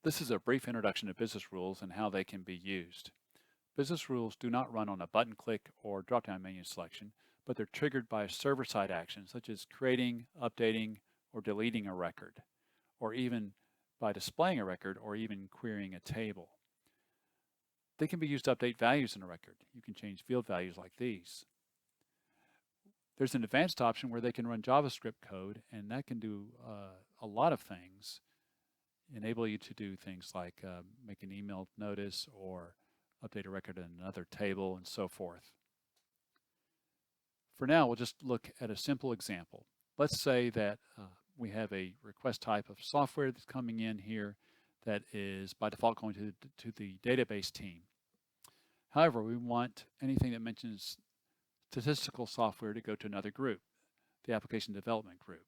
This is a brief introduction to business rules and how they can be used. Business rules do not run on a button click or drop-down menu selection, but they're triggered by a server-side action such as creating, updating, or deleting a record, or even by displaying a record or even querying a table. They can be used to update values in a record. You can change field values like these. There's an advanced option where they can run JavaScript code, and that can do a lot of things, enable you to do things like make an email notice or update a record in another table and so forth. For now, we'll just look at a simple example. Let's say that we have a request type of software that's coming in here that is by default going to the database team. However, we want anything that mentions statistical software to go to another group, the application development group.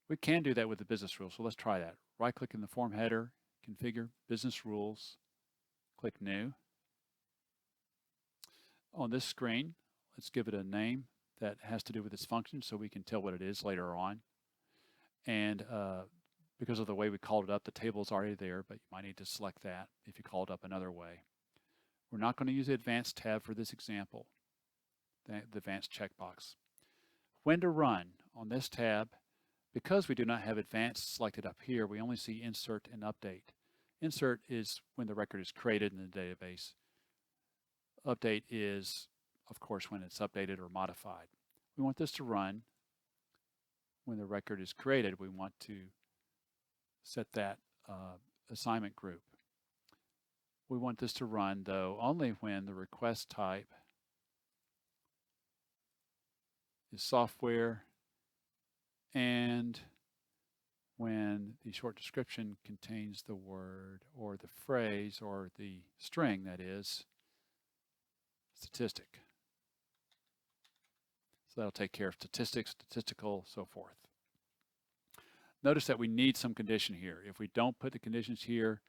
We can do that with the business rules, so let's try that. Right-click in the form header, configure business rules, click New. On this screen, let's give it a name that has to do with its function so we can tell what it is later on. And because of the way we called it up, the table is already there, but you might need to select that if you call it up another way. We're not going to use the Advanced tab for this example, the Advanced checkbox. When to run on this tab, because we do not have Advanced selected up here, we only see Insert and Update. Insert is when the record is created in the database. Update is, of course, when it's updated or modified. We want this to run when the record is created. We want to set that assignment group. We want this to run, though, only when the request type is software and when the short description contains the word or the phrase or the string, that is, statistic. So that'll take care of statistics, statistical, so forth. Notice that we need some condition here. If we don't put the conditions here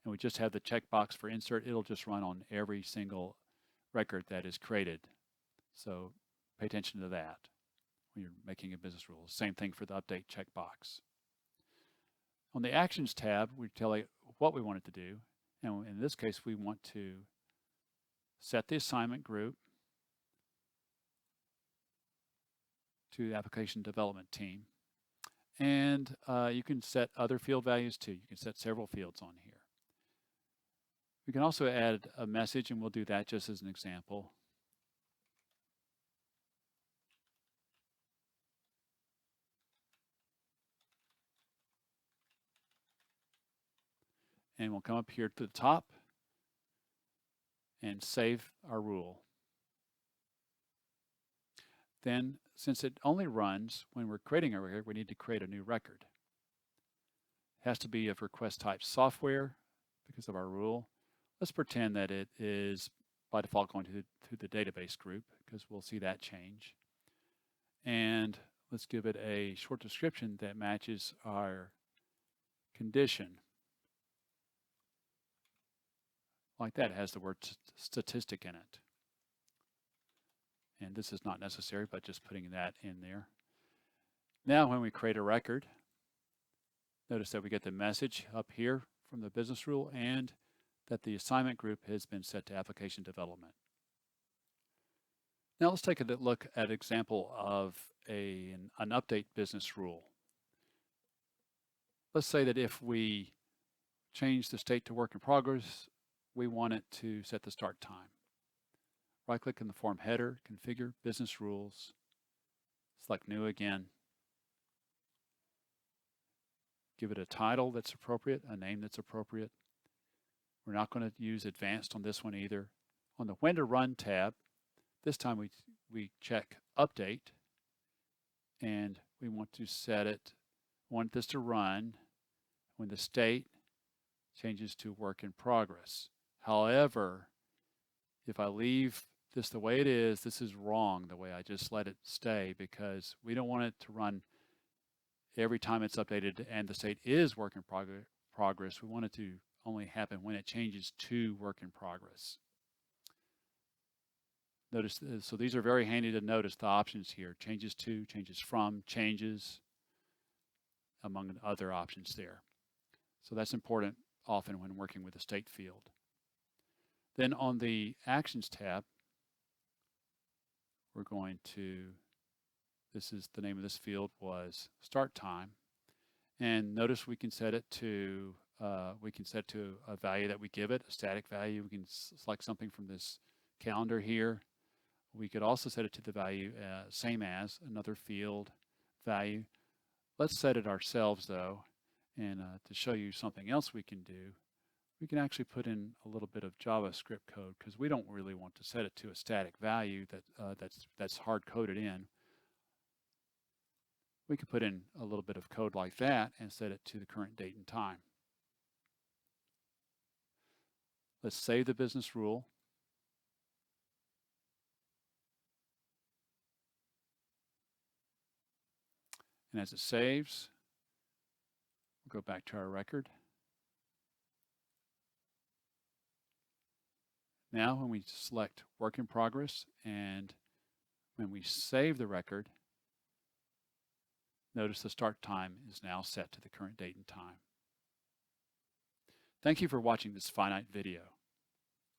and we just have the checkbox for insert, it'll just run on every single record that is created. So pay attention to that when you're making a business rule. Same thing for the update checkbox. On the Actions tab, we tell it what we want it to do. And in this case, we want to set the assignment group to the application development team. And you can set other field values too. You can set several fields on here. We can also add a message, and we'll do that just as an example. And we'll come up here to the top and save our rule. Then, since it only runs when we're creating a record, we need to create a new record. It has to be of request type software because of our rule. Let's pretend that it is by default going to the database group because we'll see that change. And let's give it a short description that matches our condition. Like that, it has the word statistic in it. And this is not necessary, but just putting that in there. Now when we create a record, notice that we get the message up here from the business rule and that the assignment group has been set to application development. Now let's take a look at an example of an update business rule. Let's say that if we change the state to work in progress, we want it to set the start time. Right-click in the form header, configure business rules, select new again. Give it a title that's appropriate, a name that's appropriate. We're not going to use advanced on this one either. On the when to run tab, this time we check update and we want to set it, want this to run when the state changes to work in progress. However, if I leave this the way it is, this is wrong the way I just let it stay because we don't want it to run every time it's updated and the state is work in progress. We want it to only happen when it changes to work in progress. Notice, so these are very handy to notice the options here. Changes to, changes from, changes, among other options there. So that's important often when working with a state field. Then on the Actions tab, we're going to, this is the name of this field was start time. And notice we can set it to a value that we give it, a static value. We can select something from this calendar here. We could also set it to the value same as another field value. Let's set it ourselves though, and to show you something else we can do, we can actually put in a little bit of JavaScript code because we don't really want to set it to a static value that's hard coded in. We could put in a little bit of code like that and set it to the current date and time. Let's save the business rule. And as it saves, we'll go back to our record. Now when we select work in progress and when we save the record, notice the start time is now set to the current date and time. Thank you for watching this finite video.